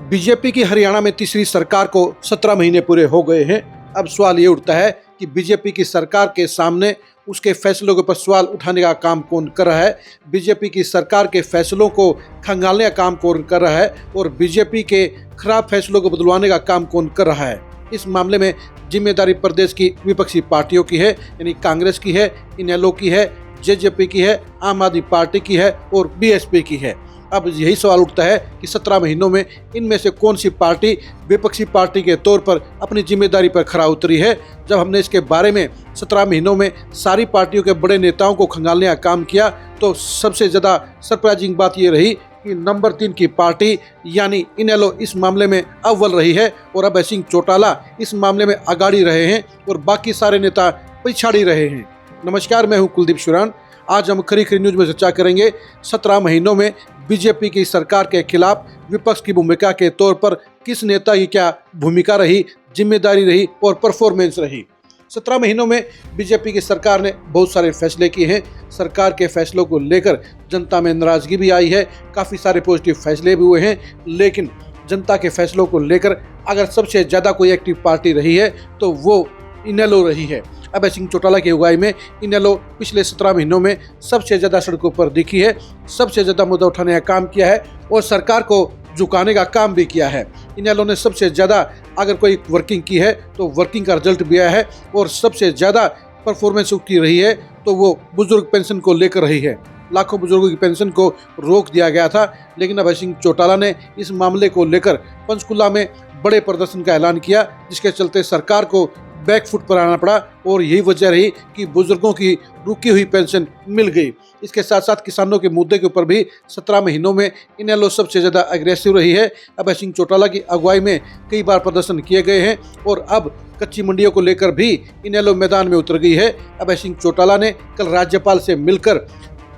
BJP की हरियाणा में तीसरी सरकार को 17 महीने पूरे हो गए हैं। अब सवाल ये उठता है कि बीजेपी की सरकार के सामने उसके फैसलों के ऊपर सवाल उठाने का काम कौन कर रहा है, बीजेपी की सरकार के फैसलों को खंगालने का काम कौन कर रहा है और बीजेपी के खराब फैसलों को बदलवाने का काम कौन कर रहा है। इस मामले में जिम्मेदारी प्रदेश की विपक्षी पार्टियों की है, यानी कांग्रेस की है, इनेलो की है, जेजेपी की है, आम आदमी पार्टी की है और बीएसपी की है। अब यही सवाल उठता है कि 17 महीनों में इनमें से कौन सी पार्टी विपक्षी पार्टी के तौर पर अपनी जिम्मेदारी पर खरा उतरी है। जब हमने इसके बारे में 17 महीनों में सारी पार्टियों के बड़े नेताओं को खंगालने का काम किया तो सबसे ज़्यादा सरप्राइजिंग बात ये रही कि नंबर 3 की पार्टी यानी इनेलो इस मामले में अव्वल रही है और अभय सिंह चौटाला इस मामले में आगाड़ी रहे हैं और बाकी सारे नेता पिछाड़ी रहे हैं। नमस्कार, मैं हूं कुलदीप शुरान। आज हम खरी खरी न्यूज में चर्चा करेंगे 17 महीनों में बीजेपी की सरकार के खिलाफ विपक्ष की भूमिका के तौर पर किस नेता की क्या भूमिका रही, जिम्मेदारी रही और परफॉर्मेंस रही। 17 महीनों में बीजेपी की सरकार ने बहुत सारे फैसले किए हैं। सरकार के फैसलों को लेकर जनता में नाराजगी भी आई है, काफ़ी सारे पॉजिटिव फैसले भी हुए हैं, लेकिन जनता के फैसलों को लेकर अगर सबसे ज़्यादा कोई एक्टिव पार्टी रही है तो वो इनेलो रही है। अभय सिंह चौटाला की अगुवाई में इनेलो पिछले 17 महीनों में सबसे ज़्यादा सड़कों पर दिखी है, सबसे ज़्यादा मुद्दा उठाने का काम किया है और सरकार को झुकाने का काम भी किया है। इनेलो ने सबसे ज़्यादा अगर कोई वर्किंग की है तो वर्किंग का रिजल्ट भी आया है और सबसे ज़्यादा परफॉर्मेंस की रही है तो वो बुजुर्ग पेंशन को लेकर रही है। लाखों बुजुर्गों की पेंशन को रोक दिया गया था, लेकिन अभय सिंह चौटाला ने इस मामले को लेकर पंचकुला में बड़े प्रदर्शन का ऐलान किया, जिसके चलते सरकार को बैकफुट पर आना पड़ा और यही वजह रही कि बुजुर्गों की रुकी हुई पेंशन मिल गई। इसके साथ साथ किसानों के मुद्दे के ऊपर भी 17 महीनों में इनेलो सबसे ज़्यादा अग्रेसिव रही है। अभय सिंह चौटाला की अगुवाई में कई बार प्रदर्शन किए गए हैं और अब कच्ची मंडियों को लेकर भी इनेलो मैदान में उतर गई है। अभय सिंह चौटाला ने कल राज्यपाल से मिलकर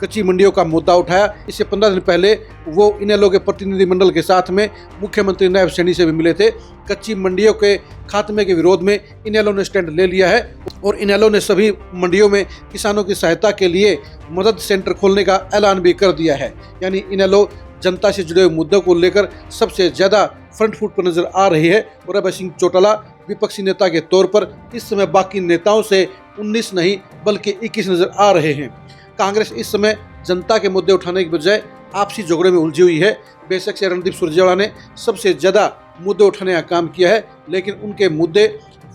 कच्ची मंडियों का मुद्दा उठाया। इससे 15 दिन पहले वो इनेलो के प्रतिनिधिमंडल के साथ में मुख्यमंत्री नायब सैनी से भी मिले थे। कच्ची मंडियों के खात्मे के विरोध में इनेलो ने स्टैंड ले लिया है और इनेलो ने सभी मंडियों में किसानों की सहायता के लिए मदद सेंटर खोलने का ऐलान भी कर दिया है। यानी इनेलो जनता से जुड़े हुए मुद्दों को लेकर सबसे ज़्यादा फ्रंट फुट पर नजर आ रही है और अभय सिंह चौटाला विपक्षी नेता के तौर पर इस समय बाकी नेताओं से 19 नहीं बल्कि 21 नजर आ रहे हैं। कांग्रेस इस समय जनता के मुद्दे उठाने की बजाय आपसी झगड़े में उलझी हुई है। बेशक से रणदीप सुरजेवाला ने सबसे ज़्यादा मुद्दे उठाने का काम किया है, लेकिन उनके मुद्दे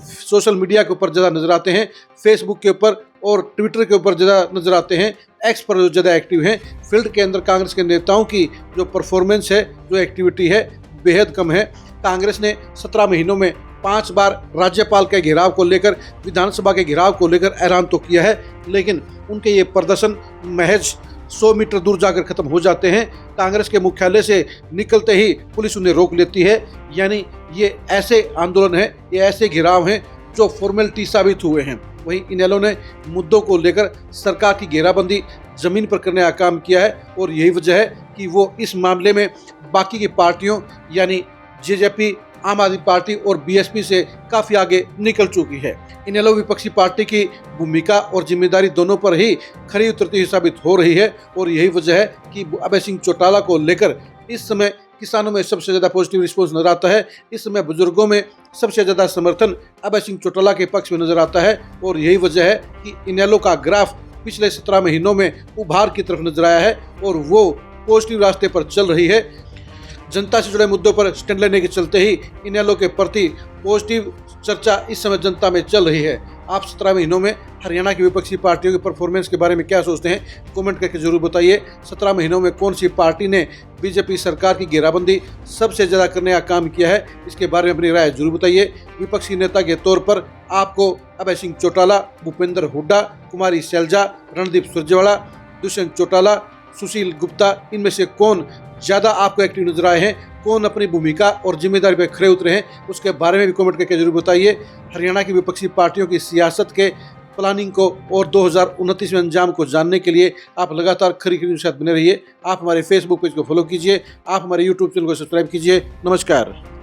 सोशल मीडिया के ऊपर ज़्यादा नजर आते हैं, फेसबुक के ऊपर और ट्विटर के ऊपर ज़्यादा नजर आते हैं, एक्स पर जो ज़्यादा एक्टिव हैं। फील्ड के अंदर कांग्रेस के नेताओं की जो परफॉर्मेंस है, जो एक्टिविटी है, बेहद कम है। कांग्रेस ने 17 महीनों में 5 बार राज्यपाल के घेराव को लेकर, विधानसभा के घेराव को लेकर ऐलान तो किया है, लेकिन उनके ये प्रदर्शन महज 100 मीटर दूर जाकर खत्म हो जाते हैं। कांग्रेस के मुख्यालय से निकलते ही पुलिस उन्हें रोक लेती है। यानी ये ऐसे आंदोलन है, ये ऐसे घेराव हैं जो फॉर्मेलिटी साबित हुए हैं। वहीं इनेलो ने मुद्दों को लेकर सरकार की घेराबंदी जमीन पर करने का काम किया है और यही वजह है कि वो इस मामले में बाकी की पार्टियों यानी जेजेपी, आम आदमी पार्टी और बीएसपी से काफ़ी आगे निकल चुकी है। इनेलो विपक्षी पार्टी की भूमिका और जिम्मेदारी दोनों पर ही खरी उतरती हुई साबित हो रही है और यही वजह है कि अभय सिंह चौटाला को लेकर इस समय किसानों में सबसे ज़्यादा पॉजिटिव रिस्पॉन्स नजर आता है। इस समय बुजुर्गों में सबसे ज़्यादा समर्थन अभय सिंह चौटाला के पक्ष में नजर आता है और यही वजह है कि इनेलो का ग्राफ पिछले 17 महीनों में उभार की तरफ नजर आया है और वो पॉजिटिव रास्ते पर चल रही है। जनता से जुड़े मुद्दों पर स्टैंड लेने के चलते ही इनेलो के प्रति पॉजिटिव चर्चा इस समय जनता में चल रही है। आप 17 महीनों में हरियाणा की विपक्षी पार्टियों की परफॉर्मेंस के बारे में क्या सोचते हैं, कमेंट करके जरूर बताइए। 17 महीनों में कौन सी पार्टी ने बीजेपी सरकार की घेराबंदी सबसे ज़्यादा करने का काम किया है, इसके बारे में अपनी राय जरूर बताइए। विपक्षी नेता के तौर पर आपको अभय सिंह चौटाला, भूपेंद्र हुड्डा, कुमारी सैलजा, रणदीप सुरजेवाला, दुष्यंत चौटाला, सुशील गुप्ता, इनमें से कौन ज़्यादा आपको एक्टिव नजर आए हैं, कौन अपनी भूमिका और जिम्मेदारी पर खरे उतरे हैं, उसके बारे में भी कमेंट करके जरूर बताइए। हरियाणा की विपक्षी पार्टियों की सियासत के प्लानिंग को और 2029 में अंजाम को जानने के लिए आप लगातार खरी खरी के साथ बने रहिए। आप हमारे फेसबुक पेज को फॉलो कीजिए, आप हमारे यूट्यूब चैनल को सब्सक्राइब कीजिए। नमस्कार।